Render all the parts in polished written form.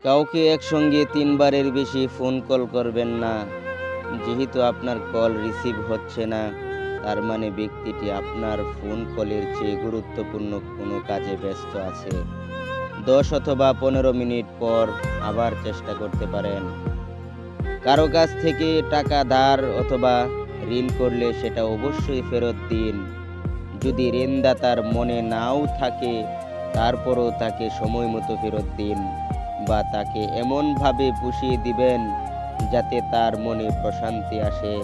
কাউকে একসঙ্গে ৩ বারের বেশি ফোন কল করবেন না। যেহেতু আপনার কল রিসিভ হচ্ছে না, তার মানে ব্যক্তিটি আপনার ফোন কলের চেয়ে গুরুত্বপূর্ণ কোনো কাজে ব্যস্ত আছে। ১০ অথবা ১৫ মিনিট পর আবার চেষ্টা করতে পারেন। কারো কাছ থেকে টাকা ধার অথবা ঋণ করলে সেটা অবশ্যই ফেরত দিন। যদি ঋণদাতার মনে নাও থাকে, তারপরও তাকে সময় মতো ফেরত দিন, বা তাকে এমনভাবে পুষিয়ে দিবেন যাতে তার মনে প্রশান্তি আসে।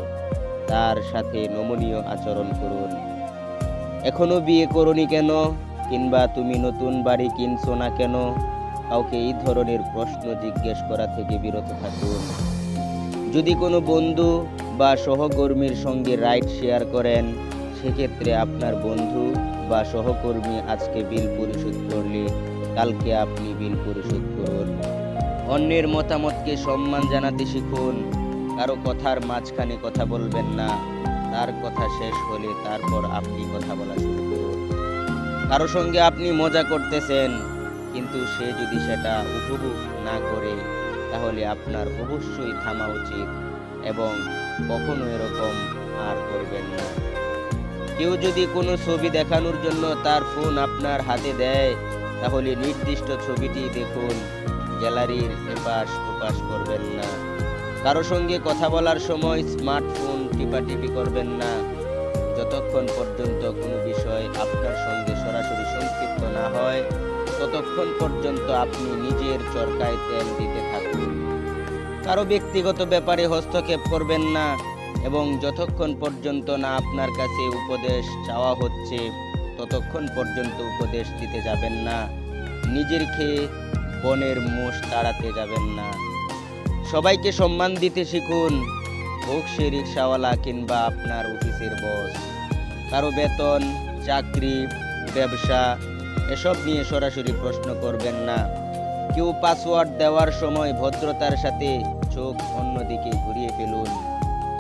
তার সাথে নমনীয় আচরণ করুন। এখনো বিয়ে করোনি কেন, কিংবা তুমি নতুন বাড়ি কিনছো না কেন? কাউকে এই ধরনের প্রশ্ন জিজ্ঞেস করা থেকে বিরত থাকুন। যদি কোনো বন্ধু বা সহকর্মীর সঙ্গে রাইড শেয়ার করেন, সেক্ষেত্রে আপনার বন্ধু বা সহকর্মী আজকে বিল পরিশোধ করলে কালকে আপনি বিল পরিশোধ করুন। অন্যের মতামতকে সম্মান জানাতে শিখুন। কারো কথার মাঝখানে কথা বলবেন না। তার কথা শেষ হলে তারপর আপনি কথা বলা শুরু করুন। কারো সঙ্গে আপনি মজা করতেছেন, কিন্তু সে যদি সেটা উপভোগ না করে, তাহলে আপনার অবশ্যই থামা উচিত এবং কখনো এরকম আর করবেন না। কেউ যদি কোনো ছবি দেখানোর জন্য তার ফোন আপনার হাতে দেয়, তাহলে নির্দিষ্ট ছবিটি দেখুন। গ্যালারির এপাশ ওপাশ করবেন না। কারো সঙ্গে কথা বলার সময় স্মার্টফোন টিপাটিপি করবেন না। যতক্ষণ পর্যন্ত কোনো বিষয় আপনার সঙ্গে সরাসরি সম্পৃক্ত না হয়, ততক্ষণ পর্যন্ত আপনি নিজের চরকায় তেল দিতে থাকুন। কারো ব্যক্তিগত ব্যাপারে হস্তক্ষেপ করবেন না, এবং যতক্ষণ পর্যন্ত না আপনার কাছে উপদেশ চাওয়া হচ্ছে, ততক্ষণ পর্যন্ত উপদেশ দিতে যাবেন না। নিজের খেয়ে বনের মোষ তাড়াতে যাবেন না। সবাইকে সম্মান দিতে শিখুন, হোক সে রিক্সাওয়ালা কিংবা আপনার অফিসের বস। কারো বেতন, চাকরি, ব্যবসা এসব নিয়ে সরাসরি প্রশ্ন করবেন না। কেউ পাসওয়ার্ড দেওয়ার সময় ভদ্রতার সাথে চোখ অন্যদিকে ঘুরিয়ে ফেলুন।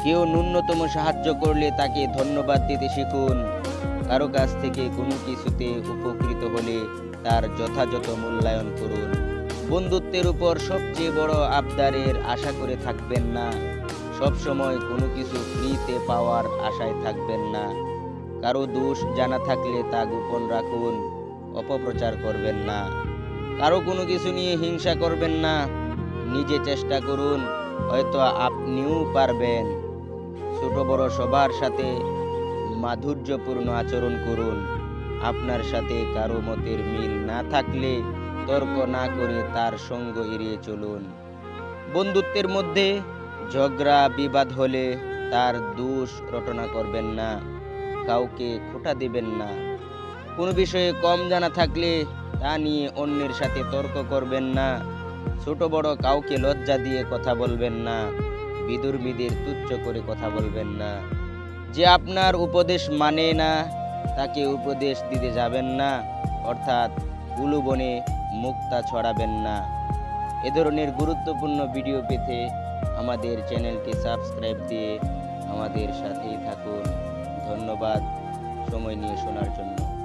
কেউ ন্যূনতম সাহায্য করলে তাকে ধন্যবাদ দিতে শিখুন। কারো কাছ থেকে কোনো কিছুতে উপকৃত হলে তার যথাযথ মূল্যায়ন করুন। বন্ধুত্বের উপর সবচেয়ে বড় আবদারের আশা করে থাকবেন না। সব সময় কোনো কিছু ফ্রিতে পাওয়ার আশায় থাকবেন না। কারো দোষ জানা থাকলে তা গোপন রাখুন। অপপ্রচার করবেন না। কারো কোনো কিছু নিয়ে হিংসা করবেন না। নিজে চেষ্টা করুন, হয়তো আপনিও পারবেন। ছোট বড় সবার সাথে মাধুর্যপূর্ণ আচরণ করুন। আপনার সাথে কারো মতের মিল না থাকলে তর্ক না করে তার সঙ্গ এড়িয়ে চলুন। বন্ধুত্বের মধ্যে ঝগড়া বিবাদ হলে তার দোষ রটনা করবেন না। কাউকে খোঁটা দিবেন না। কোনো বিষয়ে কম জানা থাকলে তা নিয়ে অন্যের সাথে তর্ক করবেন না। ছোট বড় কাউকে লজ্জা দিয়ে কথা বলবেন না। বিধর্মীদের তুচ্ছ করে কথা বলবেন না। যে আপনার উপদেশ মানে না, তাকে উপদেশ দিতে যাবেন না, অর্থাৎ কুলুবনে মুক্তা ছড়াবেন না। এ ধরনের গুরুত্বপূর্ণ ভিডিও পেতে আমাদের চ্যানেলটি সাবস্ক্রাইব দিয়ে আমাদের সাথেই থাকুন। ধন্যবাদ সময় নিয়ে শোনার জন্য।